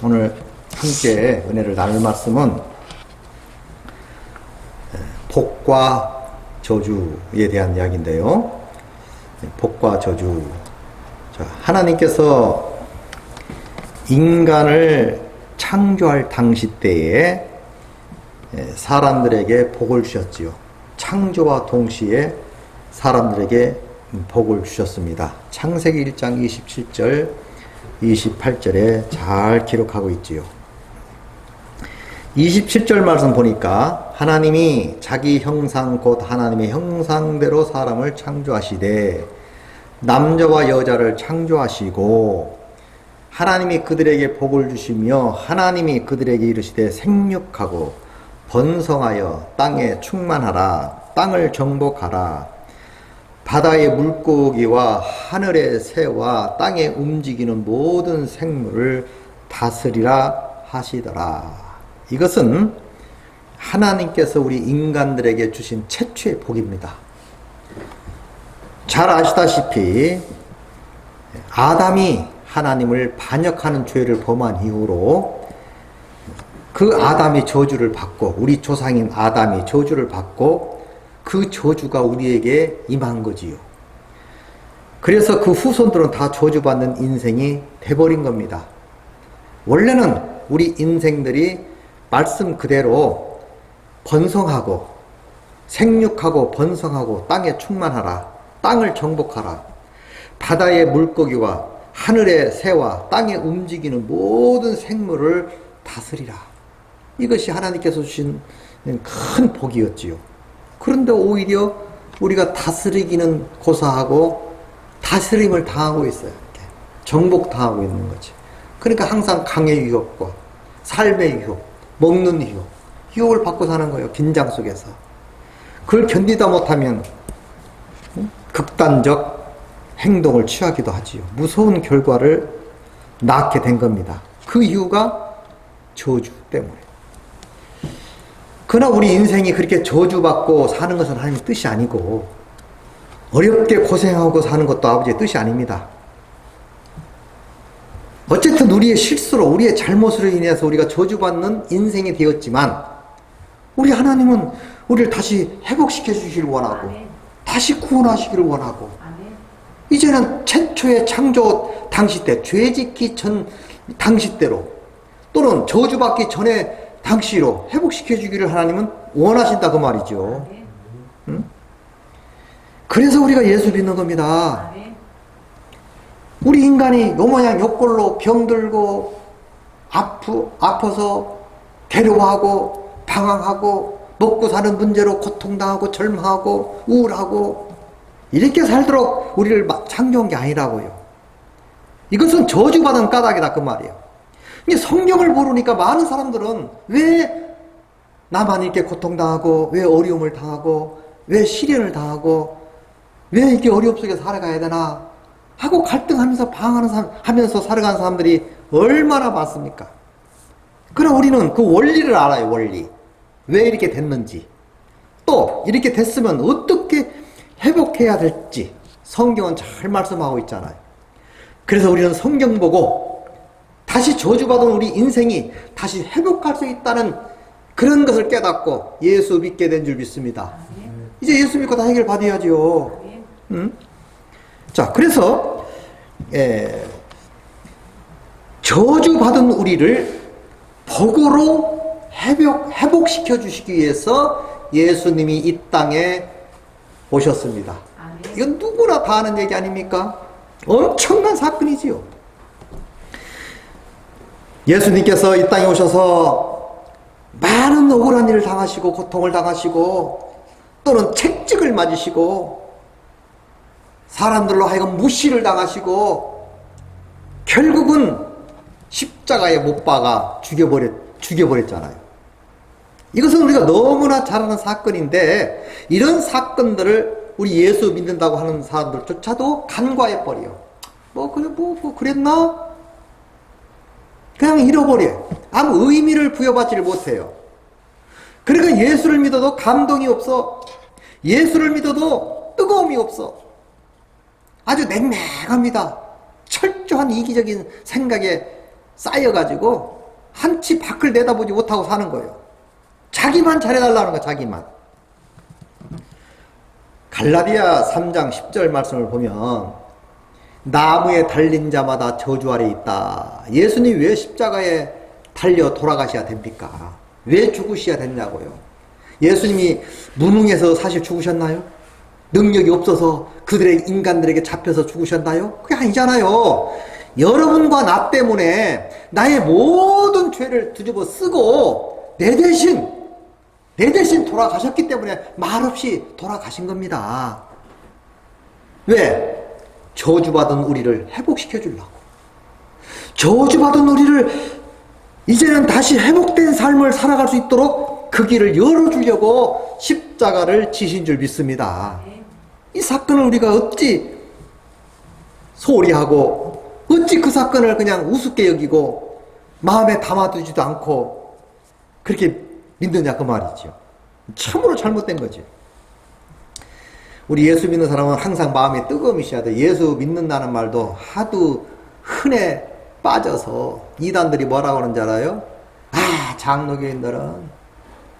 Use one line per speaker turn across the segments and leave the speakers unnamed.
오늘 함께 은혜를 나눌 말씀은 복과 저주에 대한 이야기인데요. 복과 저주. 하나님께서 인간을 창조할 당시 때에 사람들에게 복을 주셨지요. 창조와 동시에 사람들에게 복을 주셨습니다. 창세기 1장 27절 28절에 잘 기록하고 있지요. 27절 말씀 보니까 하나님이 자기 형상 곧 하나님의 형상대로 사람을 창조하시되 남자와 여자를 창조하시고 하나님이 그들에게 복을 주시며 하나님이 그들에게 이르시되 생육하고 번성하여 땅에 충만하라. 땅을 정복하라. 바다의 물고기와 하늘의 새와 땅에 움직이는 모든 생물을 다스리라 하시더라. 이것은 하나님께서 우리 인간들에게 주신 최초의 복입니다. 잘 아시다시피 아담이 하나님을 반역하는 죄를 범한 이후로 그 아담이 저주를 받고, 우리 조상인 아담이 저주를 받고 그 저주가 우리에게 임한 거지요. 그래서 그 후손들은 다 저주받는 인생이 돼버린 겁니다. 원래는 우리 인생들이 말씀 그대로 번성하고 생육하고 번성하고 땅에 충만하라. 땅을 정복하라. 바다의 물고기와 하늘의 새와 땅에 움직이는 모든 생물을 다스리라. 이것이 하나님께서 주신 큰 복이었지요. 그런데 오히려 우리가 다스리기는 고사하고 다스림을 당하고 있어요. 이렇게. 정복당하고 있는 거지. 그러니까 항상 강의 유혹과 삶의 유혹, 먹는 유혹, 유혹을 받고 사는 거예요. 긴장 속에서. 그걸 견디다 못하면 극단적 행동을 취하기도 하지요. 무서운 결과를 낳게 된 겁니다. 그 이유가 저주 때문에. 그러나 우리 인생이 그렇게 저주받고 사는 것은 하나님의 뜻이 아니고 어렵게 고생하고 사는 것도 아버지의 뜻이 아닙니다. 어쨌든 우리의 실수로, 우리의 잘못으로 인해서 우리가 저주받는 인생이 되었지만 우리 하나님은 우리를 다시 회복시켜 주시기를 원하고 다시 구원하시기를 원하고 이제는 최초의 창조 당시 때, 죄짓기 전 당시 때로 또는 저주받기 전에 당시로 회복시켜 주기를 하나님은 원하신다 그 말이죠. 응? 그래서 우리가 예수 믿는 겁니다. 우리 인간이 요 모양 요 꼴로 병들고 아파서 괴로워하고 방황하고 먹고 사는 문제로 고통당하고 절망하고 우울하고 이렇게 살도록 우리를 창조한 게 아니라고요. 이것은 저주받은 까닭이다 그 말이에요. 성경을 모르니까 많은 사람들은 왜 나만 이렇게 고통당하고 왜 어려움을 당하고 왜 시련을 당하고 왜 이렇게 어려움 속에 살아가야 되나 하고 갈등하면서 방황하면서 살아가는 사람들이 얼마나 많습니까? 그러나 우리는 그 원리를 알아요. 원리. 왜 이렇게 됐는지, 또 이렇게 됐으면 어떻게 회복해야 될지 성경은 잘 말씀하고 있잖아요. 그래서 우리는 성경 보고 다시 저주받은 우리 인생이 다시 회복할 수 있다는 그런 것을 깨닫고 예수 믿게 된 줄 믿습니다. 이제 예수 믿고 다 해결받아야죠. 응? 자, 그래서 저주받은 우리를 복으로 회복시켜 주시기 위해서 예수님이 이 땅에 오셨습니다. 이건 누구나 다 아는 얘기 아닙니까? 엄청난 사건이지요. 예수님께서 이 땅에 오셔서 많은 억울한 일을 당하시고 고통을 당하시고 또는 채찍을 맞으시고 사람들로 하여금 무시를 당하시고 결국은 십자가에 못 박아 죽여버렸잖아요. 이것은 우리가 너무나 잘 아는 사건인데 이런 사건들을 우리 예수 믿는다고 하는 사람들조차도 간과해버려. 그랬나? 그냥 잃어버려요. 아무 의미를 부여받지를 못해요. 그러니까 예수를 믿어도 감동이 없어. 예수를 믿어도 뜨거움이 없어. 아주 냉랭합니다. 철저한 이기적인 생각에 쌓여가지고 한치 밖을 내다보지 못하고 사는 거예요. 자기만 잘해달라는 거야, 자기만. 갈라디아 3장 10절 말씀을 보면 나무에 달린 자마다 저주 아래 있다. 예수님 왜 십자가에 달려 돌아가셔야 됩니까? 왜 죽으셔야 됐냐고요. 예수님이 무능해서 사실 죽으셨나요? 능력이 없어서 그들의 인간들에게 잡혀서 죽으셨나요? 그게 아니잖아요. 여러분과 나 때문에 나의 모든 죄를 뒤집어 쓰고 내 대신 돌아가셨기 때문에 말없이 돌아가신 겁니다. 왜? 저주받은 우리를 회복시켜 주려고. 저주받은 우리를 이제는 다시 회복된 삶을 살아갈 수 있도록 그 길을 열어주려고 십자가를 지신 줄 믿습니다. 이 사건을 우리가 어찌 소홀히 하고 어찌 그 사건을 그냥 우습게 여기고 마음에 담아두지도 않고 그렇게 믿느냐 그 말이죠. 참으로 잘못된 거지. 우리 예수 믿는 사람은 항상 마음에 뜨거움이 있어야 돼. 예수 믿는다는 말도 하도 흔해 빠져서 이단들이 뭐라고 하는지 알아요? 아, 장로교인들은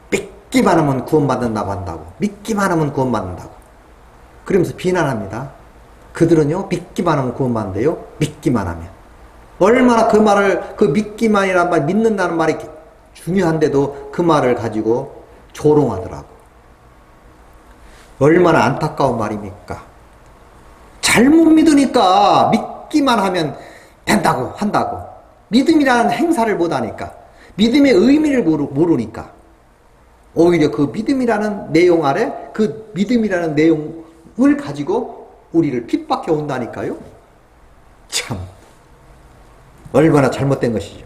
믿기만 하면 구원받는다고 한다고. 믿기만 하면 구원받는다고. 그러면서 비난합니다. 그들은요, 믿기만 하면 구원받는데요. 믿기만 하면. 얼마나 그 말을, 그 믿기만이란 말, 믿는다는 말이 중요한데도 그 말을 가지고 조롱하더라고. 얼마나 안타까운 말입니까? 잘못 믿으니까 믿기만 하면 된다고 한다고. 믿음이라는 행사를 못하니까, 믿음의 의미를 모르니까 오히려 그 믿음이라는 내용 아래 그 믿음이라는 내용을 가지고 우리를 핍박해 온다니까요. 참 얼마나 잘못된 것이죠.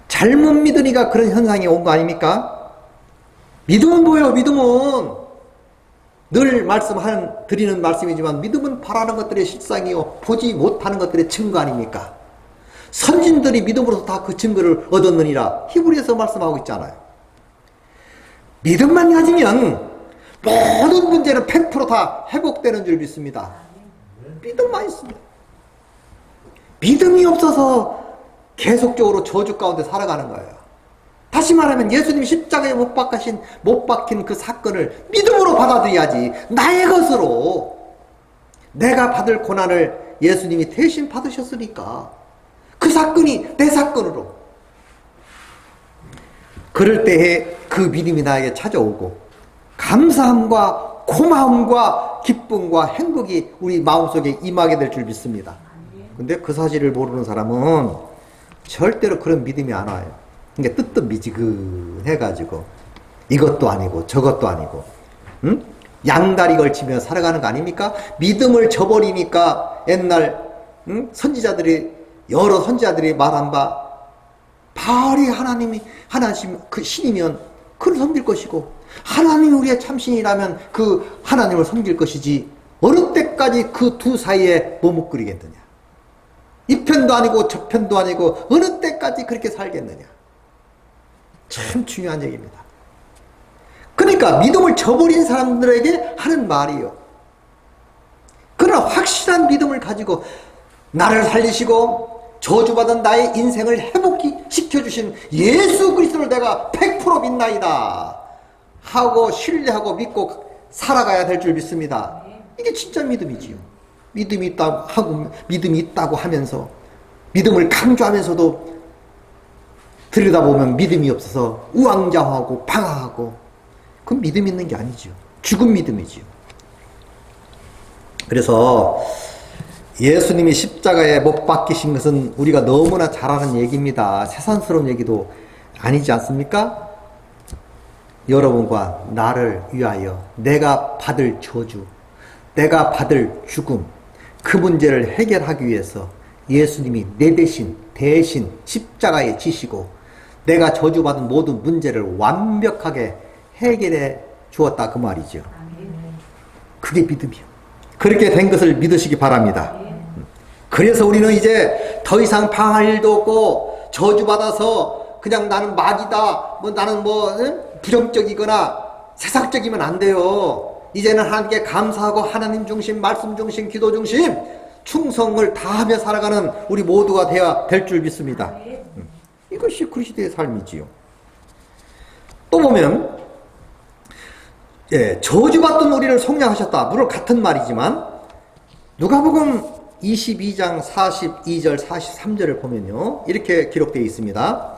잘못 믿으니까 그런 현상이 온 거 아닙니까? 믿음은 뭐예요? 믿음은 늘 드리는 말씀이지만 믿음은 바라는 것들의 실상이요 보지 못하는 것들의 증거 아닙니까? 선진들이 믿음으로서 다 그 증거를 얻었느니라 히브리서 말씀하고 있잖아요. 믿음만 가지면 모든 문제는 100% 회복되는 줄 믿습니다. 믿음만 있습니다. 믿음이 없어서 계속적으로 저주 가운데 살아가는 거예요. 다시 말하면 예수님이 십자가에 못 박힌 그 사건을 믿음으로 받아들여야지. 나의 것으로 내가 받을 고난을 예수님이 대신 받으셨으니까 그 사건이 내 사건으로. 그럴 때에 그 믿음이 나에게 찾아오고 감사함과 고마움과 기쁨과 행복이 우리 마음속에 임하게 될 줄 믿습니다. 근데 그 사실을 모르는 사람은 절대로 그런 믿음이 안 와요. 그러니까 뜨뜻미지근해가지고 이것도 아니고 저것도 아니고 응? 양다리 걸치며 살아가는 거 아닙니까? 믿음을 저버리니까 옛날 여러 선지자들이 말한 바 바알이 하나님 그 신이면 그를 섬길 것이고 하나님이 우리의 참신이라면 그 하나님을 섬길 것이지 어느 때까지 그 두 사이에 머뭇거리겠느냐. 이 편도 아니고 저 편도 아니고 어느 때까지 그렇게 살겠느냐. 참 중요한 얘기입니다. 그러니까 믿음을 저버린 사람들에게 하는 말이요. 그러나 확실한 믿음을 가지고 나를 살리시고 저주받은 나의 인생을 회복시켜주신 예수 그리스도를 내가 100% 믿나이다 하고 신뢰하고 믿고 살아가야 될 줄 믿습니다. 이게 진짜 믿음이지요. 믿음이 있다고 하면서 믿음을 강조하면서도 들여다보면 믿음이 없어서 우왕좌왕하고 방황하고 그건 믿음 있는 게 아니죠. 죽은 믿음이지요. 그래서 예수님이 십자가에 못 박히신 것은 우리가 너무나 잘 아는 얘기입니다. 세상스러운 얘기도 아니지 않습니까? 여러분과 나를 위하여 내가 받을 저주, 내가 받을 죽음, 그 문제를 해결하기 위해서 예수님이 내 대신 십자가에 지시고 내가 저주받은 모든 문제를 완벽하게 해결해 주었다 그 말이죠. 그게 믿음이요. 그렇게 된 것을 믿으시기 바랍니다. 그래서 우리는 이제 더 이상 방할 일도 없고 저주받아서 그냥 나는 마귀다, 나는 부정적이거나 세상적이면 안 돼요. 이제는 하나님께 감사하고 하나님 중심, 말씀 중심, 기도 중심, 충성을 다하며 살아가는 우리 모두가 되어야 될 줄 믿습니다. 이것이 그리스도의 삶이지요. 또 보면 저주받던 우리를 속량하셨다. 물론 같은 말이지만 누가복음 22장 42절 43절을 보면요, 이렇게 기록되어 있습니다.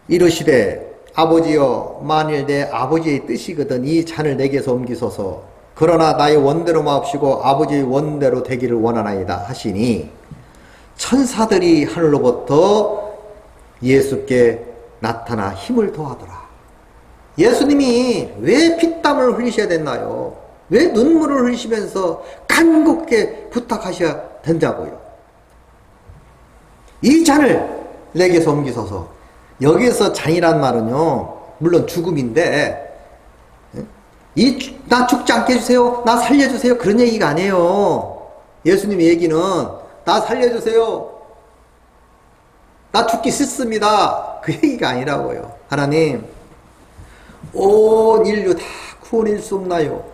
이르시되 아버지여, 만일 내 아버지의 뜻이거든 이 잔을 내게서 옮기소서. 그러나 나의 원대로 마옵시고 아버지의 원대로 되기를 원하나이다 하시니, 천사들이 하늘로부터 예수께 나타나 힘을 더하더라. 예수님이 왜 피땀을 흘리셔야 됐나요? 왜 눈물을 흘리시면서 간곡하게 부탁하셔야 된다고요? 이 잔을 내게서 옮기소서. 여기서 잔이란 말은요, 물론 죽음인데, 나 죽지 않게 해주세요, 나 살려주세요, 그런 얘기가 아니에요. 예수님의 얘기는 나 살려주세요, 나 죽기 싫습니다, 그 얘기가 아니라고요. 하나님, 온 인류 다 구원해 줄 수 없나요?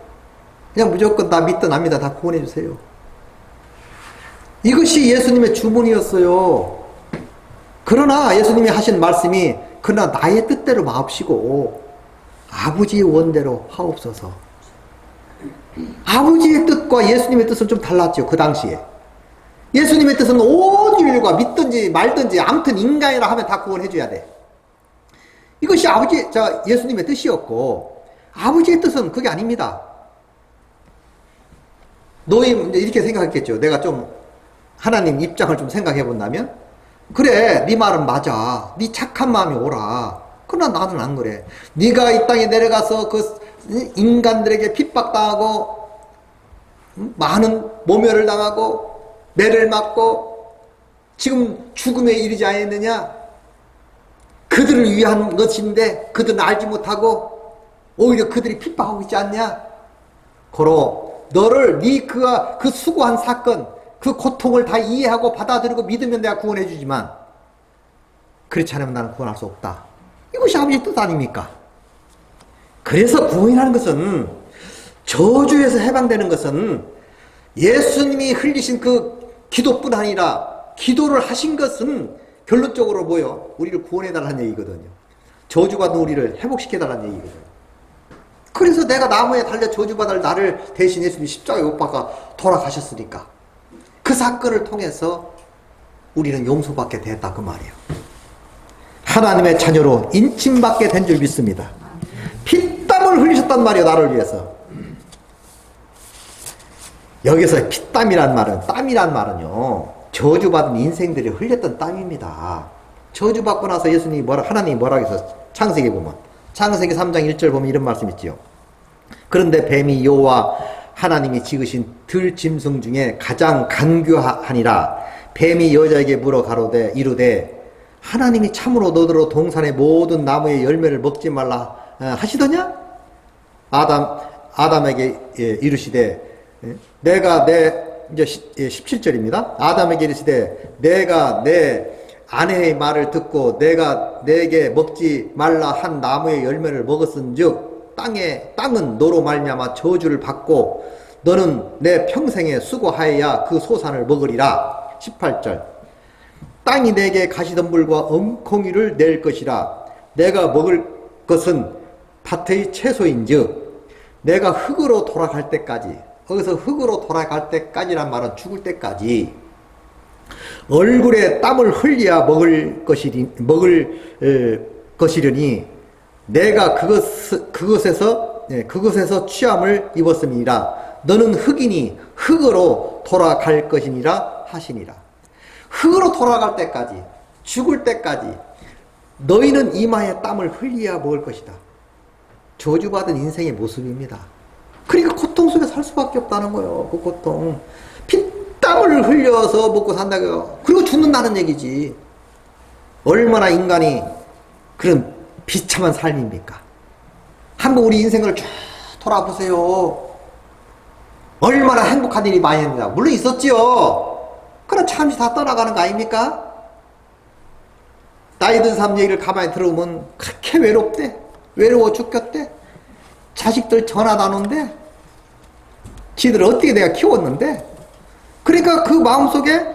그냥 무조건 나 믿든 안 믿든 다 구원해 주세요. 이것이 예수님의 주문이었어요. 그러나 예수님이 하신 말씀이, 그러나 나의 뜻대로 마옵시고 아버지의 원대로 하옵소서. 아버지의 뜻과 예수님의 뜻은 좀 달랐죠, 그 당시에. 예수님의 뜻은 온 인류가 믿든지 말든지 아무튼 인간이라 하면 다 구원해 줘야 돼. 이것이 예수님의 뜻이었고, 아버지의 뜻은 그게 아닙니다. 너희 이렇게 생각했겠죠. 내가 좀 하나님 입장을 좀 생각해 본다면, 그래, 네 말은 맞아, 네 착한 마음이 옳아. 그러나 나는 안 그래. 네가 이 땅에 내려가서 그 인간들에게 핍박당하고 많은 모멸을 당하고 매를 맞고 지금 죽음에 이르지 않았느냐? 그들을 위한 것인데 그들은 알지 못하고 오히려 그들이 핍박하고 있지 않냐? 고로 너를 그 수고한 사건, 그 고통을 다 이해하고 받아들이고 믿으면 내가 구원해 주지만, 그렇지 않으면 나는 구원할 수 없다. 이것이 아버지의 뜻 아닙니까? 그래서 구원이라는 것은, 저주에서 해방되는 것은 예수님이 흘리신 그 기도뿐 아니라, 기도를 하신 것은 결론적으로 뭐요? 우리를 구원해달라는 얘기거든요. 저주받은 우리를 회복시켜달라는 얘기거든요. 그래서 내가 나무에 달려 저주받을 나를 대신 예수님이 십자가에 못 박아 돌아가셨으니까, 그 사건을 통해서 우리는 용서받게 됐다, 그 말이에요. 하나님의 자녀로 인침받게 된 줄 믿습니다. 피땀을 흘리셨단 말이에요, 나를 위해서. 여기서 피땀이란 말은, 땀이란 말은요, 저주받은 인생들이 흘렸던 땀입니다. 저주받고 나서 예수님이 하나님이 뭐라고 해서 창세기 보면, 창세기 3장 1절 보면 이런 말씀 있지요. 그런데 뱀이 여호와 하나님이 지으신 들 짐승 중에 가장 간교하니라. 뱀이 여자에게 물어 가로되 이르되 하나님이 참으로 너더러 동산의 모든 나무의 열매를 먹지 말라 하시더냐? 아담에게 이르시되 내가 이제 17절입니다. 아담에게 이르시되 내가 내 아내의 말을 듣고 내가 내게 먹지 말라 한 나무의 열매를 먹었은즉 땅은 너로 말미암아 저주를 받고 너는 내 평생에 수고하여야 그 소산을 먹으리라. 18절 땅이 내게 가시덤불과 엉콩이를 낼 것이라. 내가 먹을 것은 밭의 채소인즉 내가 흙으로 돌아갈 때까지, 거기서 흙으로 돌아갈 때까지란 말은 죽을 때까지 얼굴에 땀을 흘려야 먹을 것이려니 내가 그것에서 취함을 입었음이니라. 너는 흙이니 흙으로 돌아갈 것이니라 하시니라. 흙으로 돌아갈 때까지, 죽을 때까지 너희는 이마에 땀을 흘려야 먹을 것이다. 저주받은 인생의 모습입니다. 그러니까 고통 속에 살 수밖에 없다는 거예요. 그 고통, 피땀을 흘려서 먹고 산다고요. 그리고 죽는다는 얘기지. 얼마나 인간이 그런 비참한 삶입니까? 한번 우리 인생을 쭉 돌아보세요. 얼마나 행복한 일이 많이 했는가. 물론 있었지요. 그럼 잠시 다 떠나가는 거 아닙니까? 나이 든 사람 얘기를 가만히 들어보면 그렇게 외롭대. 외로워 죽겠대. 자식들 전화도 안 온대. 지들 어떻게 내가 키웠는데. 그러니까 그 마음속에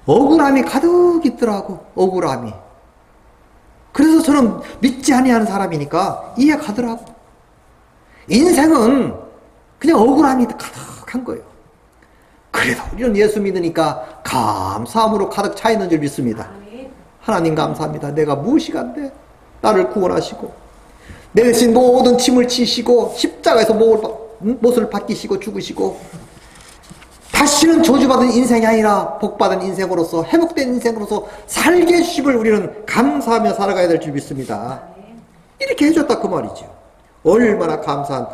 억울함이 가득 있더라고. 억울함이. 그래서 저는 믿지 아니하는 사람이니까 이해가더라고. 인생은 그냥 억울함이 가득한 거예요. 그래도 우리는 예수 믿으니까 감사함으로 가득 차 있는 줄 믿습니다. 하나님 감사합니다. 내가 무엇이 간데 나를 구원하시고 내 대신 모든 짐을 지시고 십자가에서 못을 받기시고 죽으시고 다시는 저주받은 인생이 아니라 복받은 인생으로서 회복된 인생으로서 살게 해주심을 우리는 감사하며 살아가야 될 줄 믿습니다. 이렇게 해줬다 그 말이죠. 얼마나 감사한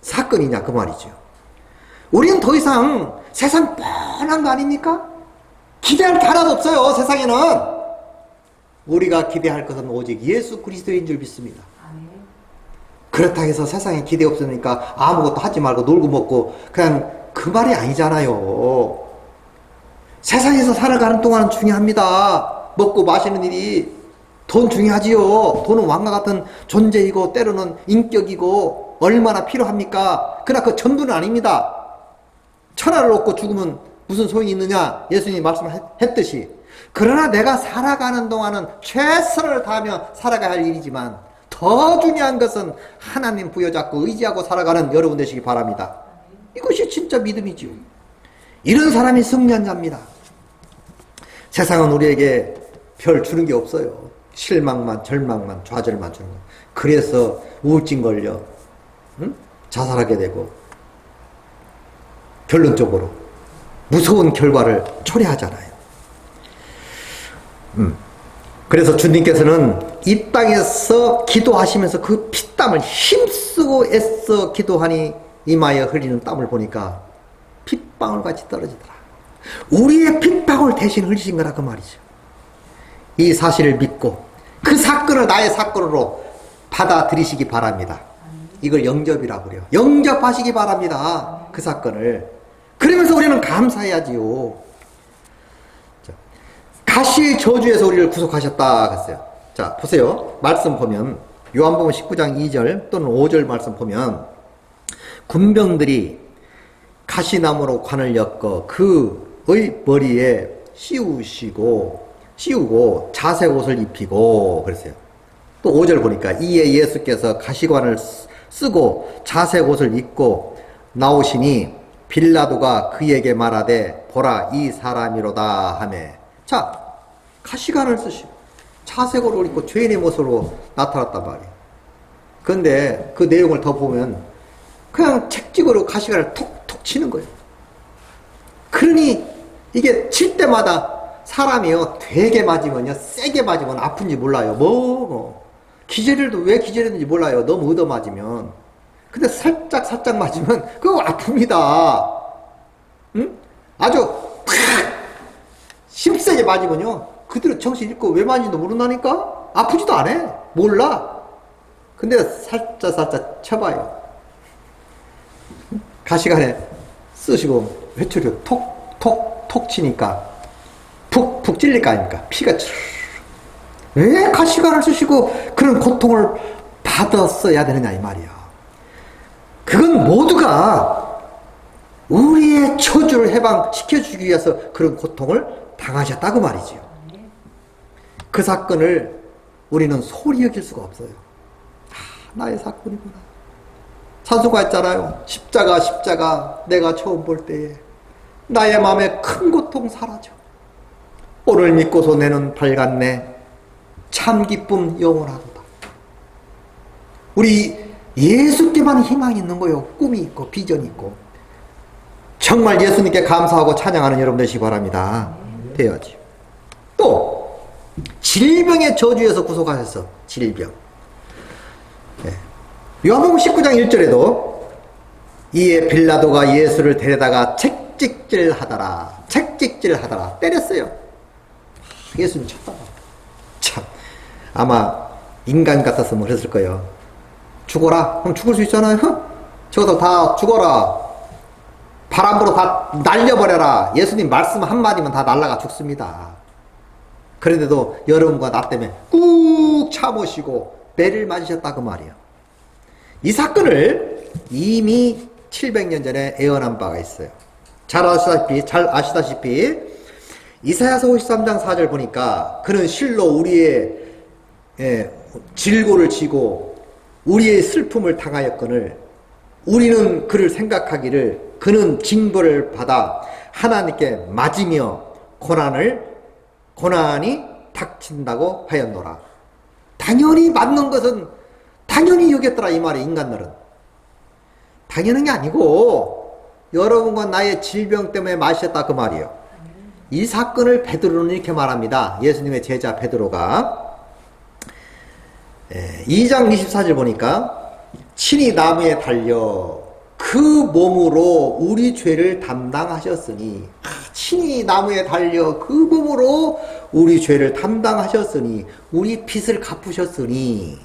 사건이냐 그 말이죠. 우리는 더 이상 세상 뻔한 거 아닙니까? 기대할 게 하나도 없어요. 세상에는. 우리가 기대할 것은 오직 예수 그리스도인 줄 믿습니다. 그렇다 해서 세상에 기대 없으니까 아무것도 하지 말고 놀고 먹고 그냥 그 말이 아니잖아요. 세상에서 살아가는 동안은 중요합니다. 먹고 마시는 일이. 돈 중요하지요. 돈은 왕과 같은 존재이고 때로는 인격이고 얼마나 필요합니까? 그러나 그 전부는 아닙니다. 천하를 얻고 죽으면 무슨 소용이 있느냐? 예수님이 말씀했듯이. 그러나 내가 살아가는 동안은 최선을 다하며 살아가야 할 일이지만 더 중요한 것은 하나님 부여잡고 의지하고 살아가는 여러분 되시기 바랍니다. 이것이 진짜 믿음이지요. 이런 사람이 승리한 자입니다. 세상은 우리에게 별 주는 게 없어요. 실망만, 절망만, 좌절만 주는 거. 그래서 우울증 걸려 자살하게 되고 결론적으로 무서운 결과를 초래하잖아요. 그래서 주님께서는 이 땅에서 기도하시면서 그 피땀을 힘쓰고 애써 기도하니 이마에 흘리는 땀을 보니까 핏방울같이 떨어지더라. 우리의 핏방울 대신 흘리신 거라 그 말이죠. 이 사실을 믿고 그 사건을 나의 사건으로 받아들이시기 바랍니다. 이걸 영접이라고 그래요. 영접하시기 바랍니다. 그 사건을. 그러면서 우리는 감사해야지요. 가시의 저주에서 우리를 구속하셨다 그랬어요. 자, 보세요. 말씀 보면 요한복음 19장 2절 또는 5절 말씀 보면 군병들이 가시나무로 관을 엮어 그의 머리에 씌우고 자색 옷을 입히고 그랬어요. 또 5절 보니까 이에 예수께서 가시관을 쓰고 자색 옷을 입고 나오시니 빌라도가 그에게 말하되 보라 이 사람이로다 하매. 자, 가시관을 쓰시고 자색 옷을 입고 죄인의 모습으로 나타났단 말이에요. 그런데 그 내용을 더 보면 그냥 책찍으로 가시관을 톡톡 치는 거예요. 그러니 이게 칠 때마다 사람이요 되게 맞으면요 세게 맞으면 아픈지 몰라요. 기절해도 왜 기절했는지 몰라요. 너무 얻어 맞으면. 근데 살짝 맞으면 그거 아픕니다. 응? 아주 탁 힘세게 맞으면요 그대로 정신 잃고 왜 맞는지도 모른다니까. 아프지도 않아. 몰라. 근데 살짝 쳐봐요. 가시관에 쓰시고 회초리로 톡 치니까 푹 찔릴 거 아닙니까? 피가 왜 가시관을 쓰시고 그런 고통을 받았어야 되느냐 이 말이야. 그건 모두가 우리의 저주를 해방시켜주기 위해서 그런 고통을 당하셨다고 말이지요. 그 사건을 우리는 소리 여길 수가 없어요. 나의 사건이구나. 찬송가 했잖아요. 십자가 내가 처음 볼 때에 나의 마음에 큰 고통 사라져. 오늘 믿고서 내는 밝았네. 참 기쁨 영원하도다. 우리 예수께만 희망이 있는 거예요. 꿈이 있고 비전이 있고. 정말 예수님께 감사하고 찬양하는 여러분 되시기 바랍니다. 돼야지. 또 질병의 저주에서 구속하셨어. 질병. 네. 요한복음 19장 1절에도 이에 빌라도가 예수를 데려다가 책찍질 하더라. 때렸어요. 예수님 쳤다가. 참 아마 인간 같았으면 그랬을 거예요. 죽어라. 그럼 죽을 수 있잖아요. 저것도 다 죽어라. 바람으로 다 날려버려라. 예수님 말씀 한마디면 다 날아가 죽습니다. 그런데도 여러분과 나 때문에 꾹 참으시고 매를 맞으셨다 그 말이에요. 이 사건을 이미 700년 전에 예언한 바가 있어요. 잘 아시다시피 이사야서 53장 4절 보니까 그는 실로 우리의 질고를 지고 우리의 슬픔을 당하였거늘 우리는 그를 생각하기를 그는 징벌을 받아 하나님께 맞으며 고난이 닥친다고 하였노라. 당연히 맞는 것은 당연히 여겼더라 이 말이에요. 인간들은 당연한 게 아니고 여러분과 나의 질병 때문에 마셨다 그 말이에요. 이 사건을 베드로는 이렇게 말합니다. 예수님의 제자 베드로가 2장 24절 보니까 친히 나무에 달려 그 몸으로 우리 죄를 담당하셨으니, 친히 나무에 달려 그 몸으로 우리 죄를 담당하셨으니, 우리 빚을 갚으셨으니,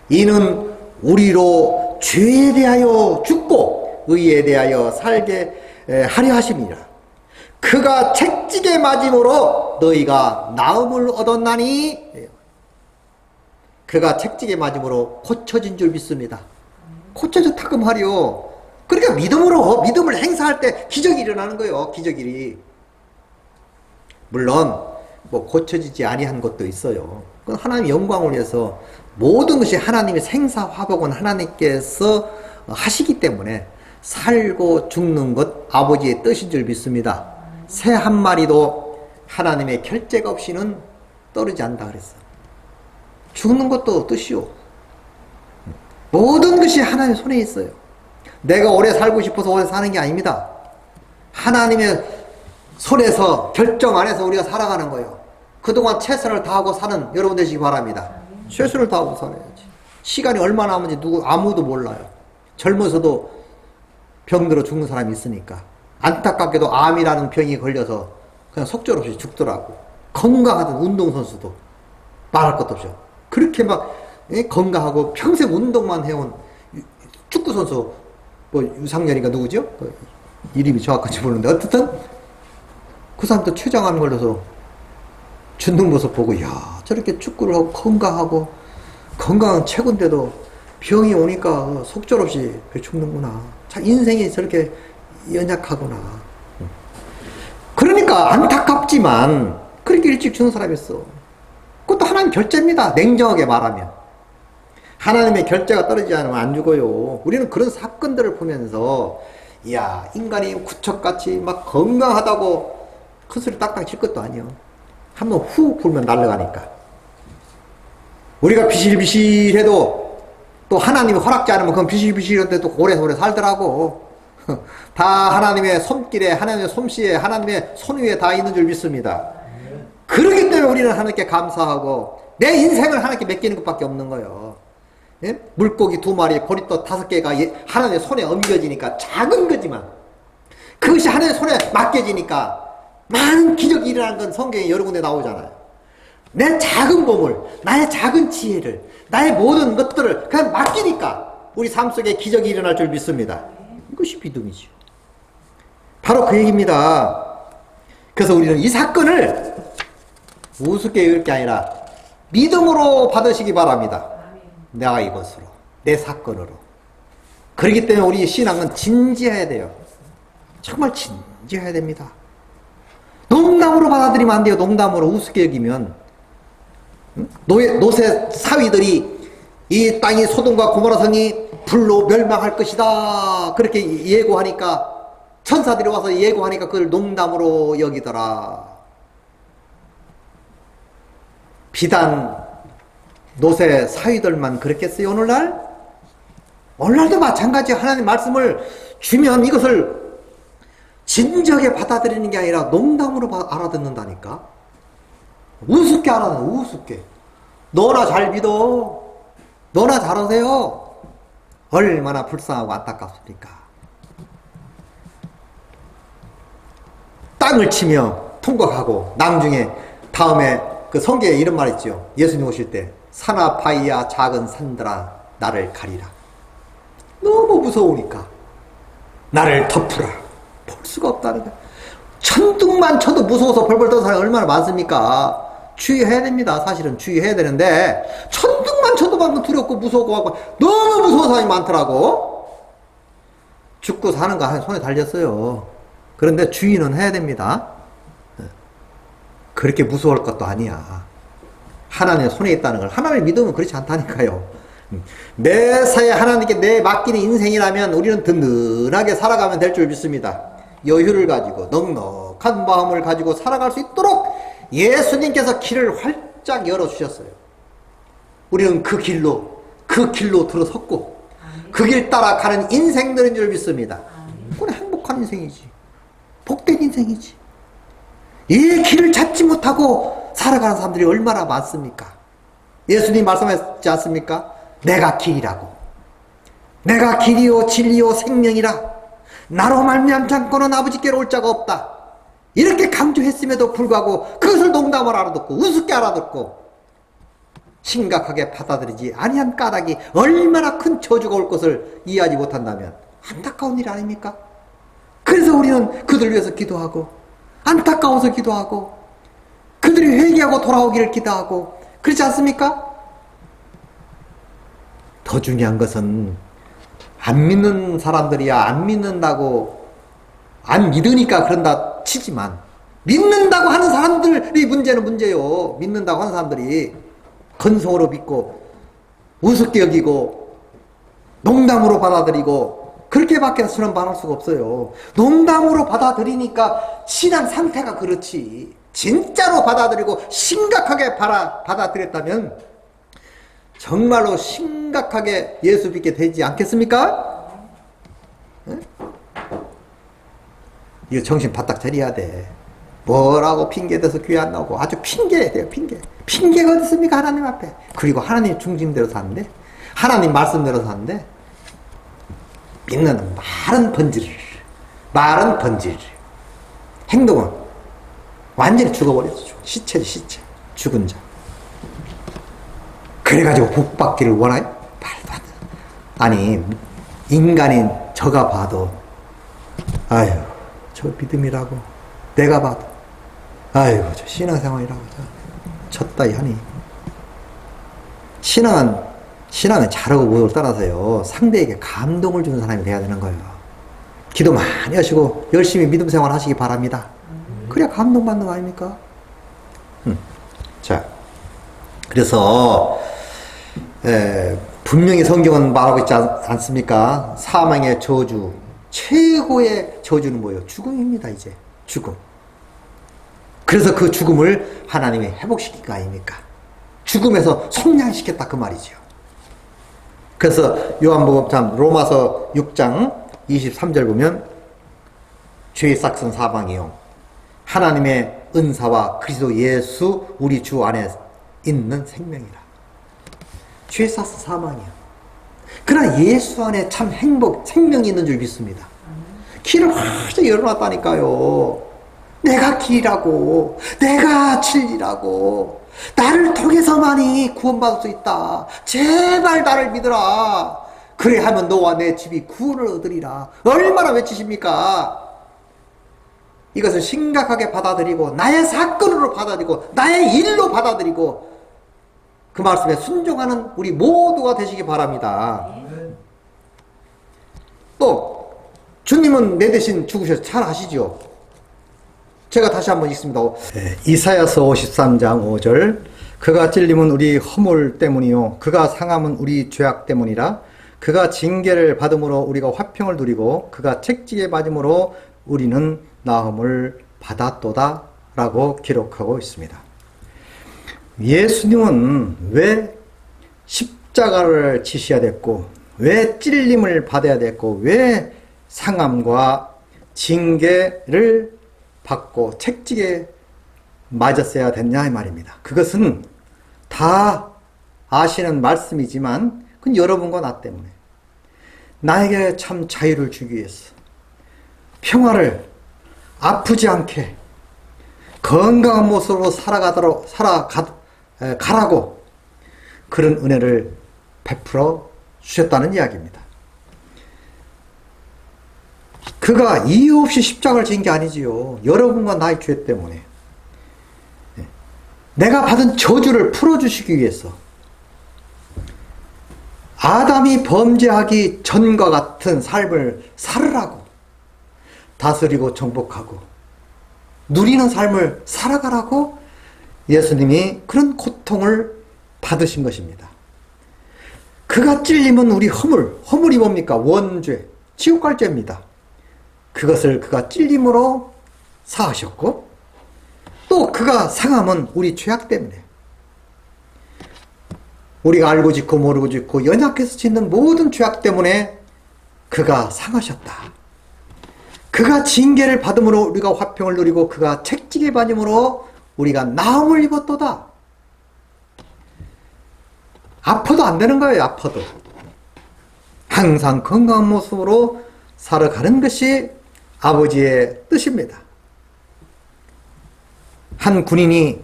이는 우리로 죄에 대하여 죽고 의에 대하여 살게 하려 하심이라. 그가 채찍에 맞음으로 너희가 나음을 얻었나니, 그가 채찍에 맞음으로 고쳐진 줄 믿습니다. 고쳐졌다고 말이요. 그러니까 믿음을 행사할 때 기적이 일어나는 거예요. 기적이. 물론 뭐 고쳐지지 아니한 것도 있어요. 그건 하나님의 영광을 위해서 모든 것이 하나님의 생사화복은 하나님께서 하시기 때문에 살고 죽는 것 아버지의 뜻인 줄 믿습니다. 새 한 마리도 하나님의 결재가 없이는 떨어지지 않는다 그랬어. 죽는 것도 뜻이요. 모든 것이 하나님의 손에 있어요. 내가 오래 살고 싶어서 오래 사는 게 아닙니다. 하나님의 손에서 결정 안에서 우리가 살아가는 거예요. 그동안 최선을 다하고 사는 여러분 되시기 바랍니다. 최선을 다하고 살아야지. 시간이 얼마나 남은지 아무도 몰라요. 젊어서도 병들어 죽는 사람이 있으니까. 안타깝게도 암이라는 병이 걸려서 그냥 속절없이 죽더라고. 건강하던 운동선수도 말할 것도 없죠. 그렇게 막 건강하고 평생 운동만 해온 축구선수 뭐 유상열이가 누구죠? 이름이 정확한지 모르는데 어쨌든 그 사람도 췌장암 걸려서 죽는 모습 보고 야 저렇게 축구를 하고 건강은 최고인데도 병이 오니까 속절없이 죽는구나. 참 인생이 저렇게 연약하구나. 그러니까 안타깝지만 그렇게 일찍 죽는 사람이 있어. 그것도 하나님 결제입니다. 냉정하게 말하면. 하나님의 결제가 떨어지지 않으면 안 죽어요. 우리는 그런 사건들을 보면서 이야 인간이 구척같이 막 건강하다고 큰 소리 딱딱 칠 것도 아니요. 한번 후 불면 날아가니까. 우리가 비실비실해도 또 하나님이 허락지 않으면 그건 비실비실한데 또 오래오래 살더라고. 다 하나님의 손길에 하나님의 솜씨에 하나님의 손 위에 다 있는 줄 믿습니다. 그렇기 때문에 우리는 하나님께 감사하고 내 인생을 하나님께 맡기는 것밖에 없는 거예요. 예? 물고기 2마리 보리떡 5개가 하나님의 손에 옮겨지니까 작은 거지만 그것이 하나님의 손에 맡겨지니까 많은 기적이 일어나는 건 성경에 여러 군데 나오잖아요. 내 작은 보물, 나의 작은 지혜를, 나의 모든 것들을 그냥 맡기니까 우리 삶 속에 기적이 일어날 줄 믿습니다. 이것이 믿음이죠. 바로 그 얘기입니다. 그래서 우리는 이 사건을 우습게 여길 게 아니라 믿음으로 받으시기 바랍니다. 내가 이것으로, 내 사건으로. 그렇기 때문에 우리 신앙은 진지해야 돼요. 정말 진지해야 됩니다. 농담으로 받아들이면 안 돼요. 농담으로 우습게 여기면. 노새 사위들이 이 땅이 소돔과 고모라 성이 불로 멸망할 것이다. 그렇게 예고하니까 천사들이 와서 예고하니까 그걸 농담으로 여기더라. 비단 노새 사위들만 그랬겠어요 오늘날? 오늘날도 마찬가지. 하나님 말씀을 주면 이것을 진지하게 받아들이는 게 아니라 농담으로 알아듣는다니까. 우습게 알아듣는 우습게. 너나 잘 믿어. 너나 잘하세요. 얼마나 불쌍하고 안타깝습니까. 땅을 치며 통곡하고 나중에 다음에 그 성경에 이런 말 있죠. 예수님 오실 때 사나파이야 작은 산들아 나를 가리라. 너무 무서우니까 나를 덮으라. 볼 수가 없다는 거야. 천둥만 쳐도 무서워서 벌벌 떠는 사람이 얼마나 많습니까? 주의해야 됩니다. 사실은 주의해야 되는데 천둥만 쳐도 막 두렵고 무섭고 하고 너무 무서운 사람이 많더라고. 죽고 사는 거 손에 달렸어요. 그런데 주의는 해야 됩니다. 그렇게 무서울 것도 아니야. 하나님의 손에 있다는 걸. 하나님을 믿으면 그렇지 않다니까요. 매사에 하나님께 내 맡기는 인생이라면 우리는 든든하게 살아가면 될 줄 믿습니다. 여유를 가지고 넉넉한 마음을 가지고 살아갈 수 있도록 예수님께서 길을 활짝 열어주셨어요. 우리는 그 길로 들어섰고 그 길 따라 가는 인생들인 줄 믿습니다. 그건 행복한 인생이지. 복된 인생이지. 이 길을 찾지 못하고 살아가는 사람들이 얼마나 많습니까? 예수님 말씀하셨지 않습니까? 내가 길이라고. 내가 길이요 진리요 생명이라. 나로 말미암지 않고는 아버지께로 올 자가 없다. 이렇게 강조했음에도 불구하고 그것을 농담을 알아듣고 우습게 알아듣고 심각하게 받아들이지 아니한 까닭이 얼마나 큰 저주가 올 것을 이해하지 못한다면 안타까운 일 아닙니까? 그래서 우리는 그들 위해서 기도하고 안타까워서 기도하고 그들이 회개하고 돌아오기를 기도하고 그렇지 않습니까? 더 중요한 것은 안 믿는 사람들이야 안 믿는다고 안 믿으니까 그런다 치지만 믿는다고 하는 사람들이 문제는 문제요. 믿는다고 하는 사람들이 건성으로 믿고 우습게 여기고 농담으로 받아들이고 그렇게밖에 해서는 말할 수가 없어요. 농담으로 받아들이니까 신앙 상태가 그렇지 진짜로 받아들이고 심각하게 받아들였다면 정말로 심각하게 예수 믿게 되지 않겠습니까? 네? 이거 정신 바짝 차려야 돼. 뭐라고 핑계대서 귀 안 나오고 아주 핑계야 돼요. 핑계가 어디 있습니까? 하나님 앞에. 그리고 하나님 중심대로 사는데 하나님 말씀대로 사는데 믿는 말은 번질 행동은 완전히 죽어버렸죠. 시체지 시체. 죽은 자. 그래가지고 복 받기를 원하요? 말도 안 돼. 아니 인간인 저가 봐도 아유 저 믿음이라고 내가 봐도 아이고 저 신앙생활이라고 쳤다이 하니 신앙은 잘하고 못을 따라서요 상대에게 감동을 주는 사람이 돼야 되는 거예요. 기도 많이 하시고 열심히 믿음 생활 하시기 바랍니다. 그래야 감동받는 거 아닙니까? 자 그래서 분명히 성경은 말하고 있지 않습니까? 사망의 저주 최고의 저주는 뭐예요? 죽음입니다. 이제 죽음. 그래서 그 죽음을 하나님이 회복시킨 거 아닙니까? 죽음에서 속량시켰다 그 말이죠. 그래서 요한복음 참 로마서 6장 23절 보면 죄의 싹은 사망이요 하나님의 은사와 그리스도 예수 우리 주 안에 있는 생명이라. 죄의 싹은 사망이요. 그러나 예수 안에 참 행복 생명이 있는 줄 믿습니다. 길을 활짝 열어놨다니까요. 내가 길이라고 내가 진리라고 나를 통해서만이 구원받을 수 있다. 제발 나를 믿으라. 그래 하면 너와 내 집이 구원을 얻으리라. 얼마나 외치십니까? 이것을 심각하게 받아들이고 나의 사건으로 받아들이고 나의 일로 받아들이고 그 말씀에 순종하는 우리 모두가 되시기 바랍니다. 또 주님은 내 대신 죽으셔서 잘 아시죠? 제가 다시 한번 읽습니다. 이사야서 53장 5절 그가 찔림은 우리 허물 때문이요 그가 상함은 우리 죄악 때문이라. 그가 징계를 받음으로 우리가 화평을 누리고 그가 책지게 맞음으로 우리는 나음을 받았도다 라고 기록하고 있습니다. 예수님은 왜 십자가를 지셔야 됐고 왜 찔림을 받아야 됐고 왜 상함과 징계를 받고 책지게 맞았어야 됐냐 이 말입니다. 그것은 다 아시는 말씀이지만 그건 여러분과 나 때문에 나에게 참 자유를 주기 위해서 평화를 아프지 않게 건강한 모습으로 가라고 그런 은혜를 베풀어 주셨다는 이야기입니다. 그가 이유 없이 십자가를 진 게 아니지요. 여러분과 나의 죄 때문에 내가 받은 저주를 풀어주시기 위해서 아담이 범죄하기 전과 같은 삶을 살으라고 다스리고 정복하고 누리는 삶을 살아가라고 예수님이 그런 고통을 받으신 것입니다. 그가 찔림은 우리 허물이 뭡니까? 원죄, 지옥 갈 죄입니다. 그것을 그가 찔림으로 사하셨고, 또 그가 상함은 우리 죄악 때문에, 우리가 알고 짓고 모르고 짓고 연약해서 짓는 모든 죄악 때문에 그가 상하셨다. 그가 징계를 받음으로 우리가 화평을 누리고 그가 책찍을 받음으로 우리가 나음을 입었도다. 아파도 안 되는 거예요. 아파도. 항상 건강한 모습으로 살아가는 것이 아버지의 뜻입니다. 한 군인이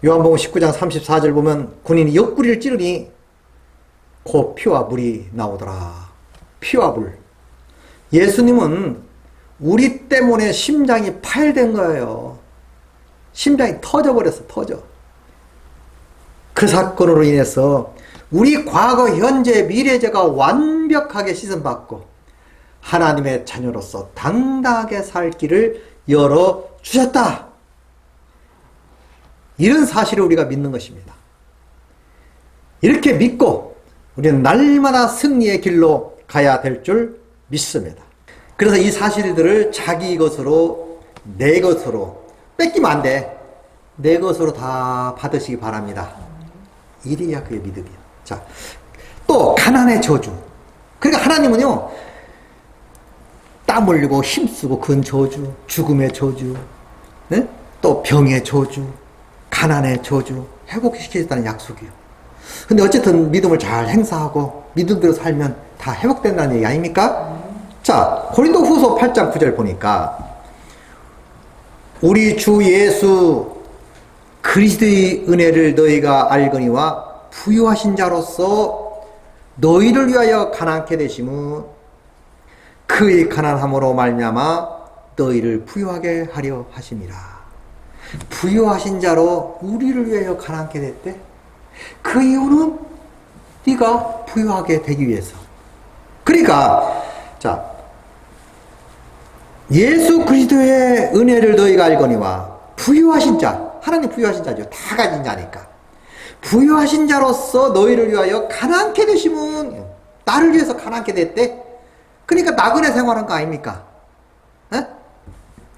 요한복음 19장 34절 보면 군인이 옆구리를 찌르니 곧 피와 물이 나오더라. 피와 물. 예수님은 우리 때문에 심장이 파열된 거예요. 심장이 터져버렸어. 터져. 그 사건으로 인해서 우리 과거, 현재, 미래죄가 완벽하게 씻음받고 하나님의 자녀로서 당당하게 살 길을 열어주셨다. 이런 사실을 우리가 믿는 것입니다. 이렇게 믿고 우리는 날마다 승리의 길로 가야 될 줄 믿습니다. 그래서 이 사실들을 자기 것으로, 내 것으로 뺏기면 안 돼. 내 것으로 다 받으시기 바랍니다. 이래야 그게 믿음이야. 자, 또 가난의 저주. 그러니까 하나님은요, 땀 흘리고 힘쓰고 근 저주, 죽음의 저주, 네? 또 병의 저주, 가난의 저주 회복시키겠다는 약속이에요. 근데 어쨌든 믿음을 잘 행사하고 믿음대로 살면 다 회복된다는 얘기 아닙니까? 자, 고린도 후서 8장 9절 보니까 우리 주 예수 그리스도의 은혜를 너희가 알거니와 부유하신 자로서 너희를 위하여 가난케 되심은 그의 가난함으로 말미암아 너희를 부유하게 하려 하심이라. 부유하신 자로 우리를 위하여 가난케 됐대. 그 이유는 네가 부유하게 되기 위해서. 그러니까 자, 예수 그리스도의 은혜를 너희가 알거니와 부유하신 자, 하나님 부유하신 자죠. 다 가진 자니까. 부유하신 자로서 너희를 위하여 가난케 되심은 나를 위해서 가난케 됐대. 그러니까 나그네 생활한 거 아닙니까? 에?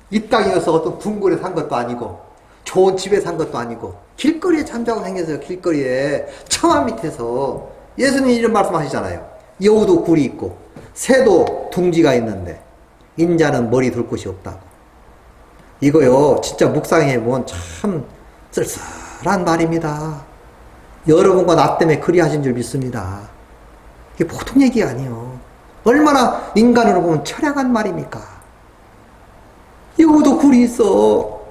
이 땅이어서 어떤 궁궐에 산 것도 아니고 좋은 집에 산 것도 아니고 길거리에 잠자고 생겨서요. 길거리에 청아 밑에서 예수님이 이런 말씀하시잖아요. 여우도 굴이 있고 새도 둥지가 있는데 인자는 머리 둘 곳이 없다고. 이거요 진짜 묵상해보면 참 쓸쓸한 말입니다. 여러분과 나 때문에 그리 하신 줄 믿습니다. 이게 보통 얘기 아니에요. 얼마나 인간으로 보면 처량한 말입니까? 여우도 굴이 있어.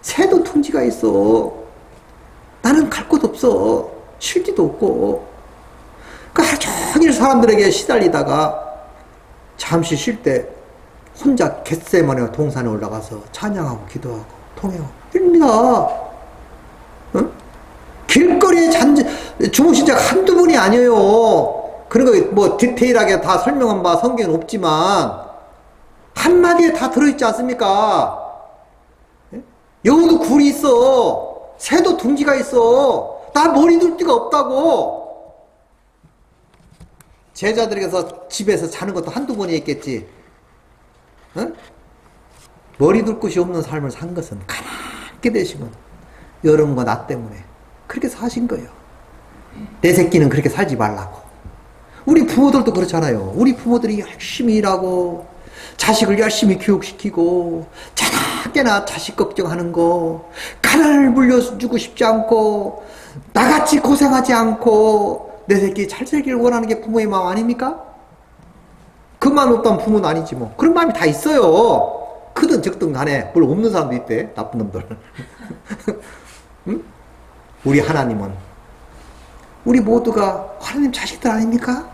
새도 둥지가 있어. 나는 갈 곳 없어. 쉴 데도 없고. 그 하루 종일 사람들에게 시달리다가 잠시 쉴 때 혼자 겟세마네 동산에 올라가서 찬양하고 기도하고 통회하고 이럽니다. 응? 길거리에 주무신 자가 한두 분이 아니에요. 그런 거 뭐 디테일하게 다 설명한 바 성경은 없지만 한마디에 다 들어있지 않습니까? 여우도 굴이 있어. 새도 둥지가 있어. 나 머리 둘 데가 없다고. 제자들에게서 집에서 자는 것도 한두 번이 있겠지. 응? 머리 둘 곳이 없는 삶을 산 것은 가난하게 되시면 여러분과 나 때문에 그렇게 사신 거예요. 내 새끼는 그렇게 살지 말라고. 우리 부모들도 그렇잖아요. 우리 부모들이 열심히 일하고 자식을 열심히 교육시키고 자나깨나 자식 걱정하는 거, 가난을 물려주고 싶지 않고 나같이 고생하지 않고 내 새끼 잘 살기를 원하는 게 부모의 마음 아닙니까? 그 마음 없다면 부모는 아니지 뭐. 그런 마음이 다 있어요. 크든 적든 간에. 물론 없는 사람도 있대. 나쁜 놈들. 응? 우리 하나님은 우리 모두가 하나님 자식들 아닙니까?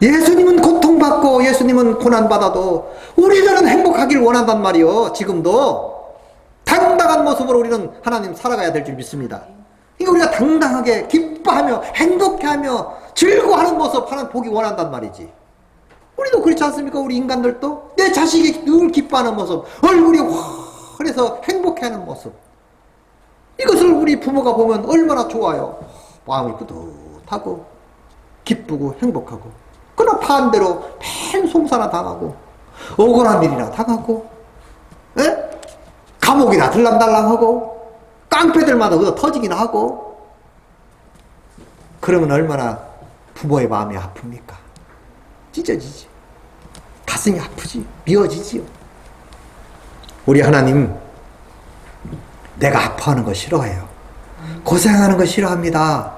예수님은 고통받고 예수님은 고난받아도 우리들은 행복하기를 원한단 말이요. 지금도 당당한 모습으로 우리는 하나님 살아가야 될 줄 믿습니다. 그러니까 우리가 당당하게 기뻐하며 행복해하며 즐거워하는 모습 하나님 보기 원한단 말이지. 우리도 그렇지 않습니까? 우리 인간들도 내 자식이 늘 기뻐하는 모습, 얼굴이 환해서 행복해하는 모습, 이것을 우리 부모가 보면 얼마나 좋아요. 마음이 뿌듯하고 기쁘고 행복하고. 그러나 반대로 맨 송사나 당하고 억울한 일이나 당하고, 에? 감옥이나 들랑달랑하고 깡패들마다 얻어 터지기나 하고. 그러면 얼마나 부모의 마음이 아픕니까? 찢어지지. 가슴이 아프지. 미어지지요. 우리 하나님, 내가 아파하는 거 싫어해요. 고생하는 거 싫어합니다.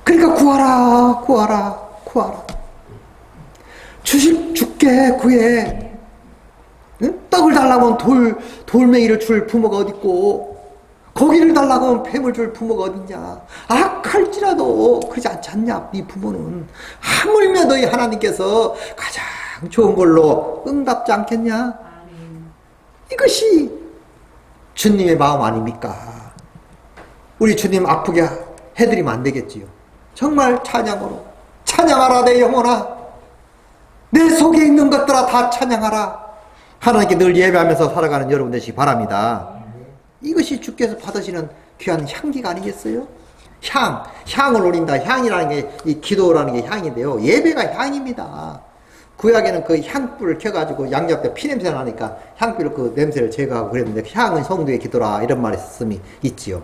그러니까 구하라, 구하라, 구하라. 죽게 구해. 응? 떡을 달라고 하면 돌멩이를 줄 부모가 어딨고, 고기를 달라고 하면 뱀을 줄 부모가 어딨냐. 악할지라도 그러지 않지 않냐. 네 부모는 하물며 너희 하나님께서 가장 좋은 걸로 응답지 않겠냐. 이것이 주님의 마음 아닙니까? 우리 주님 아프게 해드리면 안 되겠지요. 정말 찬양으로 찬양하라 내 영혼아, 내 속에 있는 것들아 다 찬양하라. 하나님께 늘 예배하면서 살아가는 여러분 되시기 바랍니다. 이것이 주께서 받으시는 귀한 향기가 아니겠어요? 향을 올린다. 향이라는 게, 이 기도라는 게 향인데요, 예배가 향입니다. 구약에는 그 향불을 켜가지고 양옆 때 피냄새 나니까 향불로 그 냄새를 제거하고 그랬는데, 향은 성도의 기도라 이런 말이 쓰임이 있지요.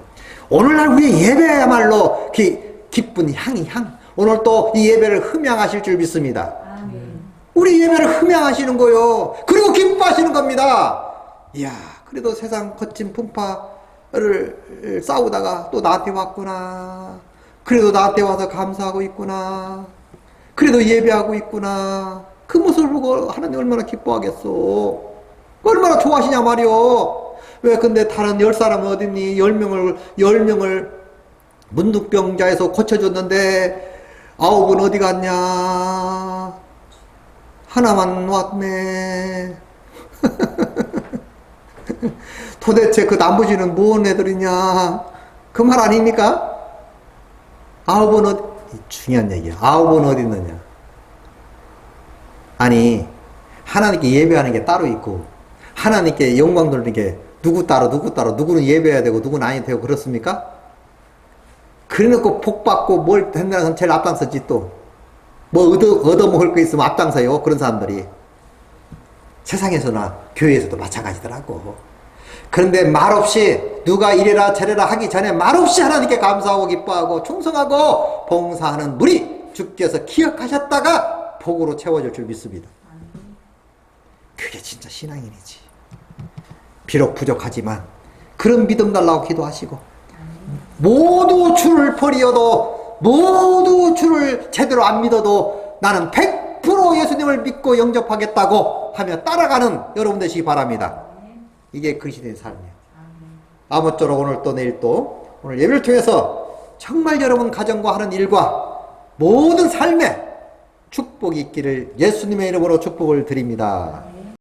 오늘날 우리의 예배야말로 기쁜 향. 오늘 또 이 예배를 흠양하실 줄 믿습니다. 우리 예배를 흠양하시는 거요. 그리고 기뻐하시는 겁니다. 이야, 그래도 세상 거친 풍파를 싸우다가 또 나한테 왔구나. 그래도 나한테 와서 감사하고 있구나. 그래도 예배하고 있구나. 그 모습을 보고 하나님 얼마나 기뻐하겠어. 얼마나 좋아하시냐 말이요. 왜 근데 다른 10사람은 어딨니? 10명을 문둥병자에서 고쳐줬는데 9은 어디 갔냐? 하나만 왔네. 도대체 그 나머지는 무슨 애들이냐? 그 말 아닙니까? 9은 중요한 얘기야. 9은 어디 있느냐? 아니, 하나님께 예배하는 게 따로 있고, 하나님께 영광 돌리는 게 누구 따로, 누구는 예배해야 되고, 누구는 안 해야 되고, 그렇습니까? 그래놓고 복 받고 뭘 된다는 사람 제일 앞장서지 또. 뭐 얻어먹을 거 있으면 앞장서요. 그런 사람들이. 세상에서나 교회에서도 마찬가지더라고. 그런데 말없이 누가 이래라 저래라 하기 전에 말없이 하나님께 감사하고 기뻐하고 충성하고 봉사하는 무리 주께서 기억하셨다가 복으로 채워줄 줄 믿습니다. 그게 진짜 신앙인이지. 비록 부족하지만 그런 믿음 달라고 기도하시고, 모두 주를 버리어도, 모두 주를 제대로 안 믿어도 나는 100% 예수님을 믿고 영접하겠다고 하며 따라가는 여러분 되시기 바랍니다. 이게 그리스도의 삶이에요. 아무쪼록 오늘 또 내일 또 오늘 예배를 통해서 정말 여러분 가정과 하는 일과 모든 삶에 축복이 있기를 예수님의 이름으로 축복을 드립니다.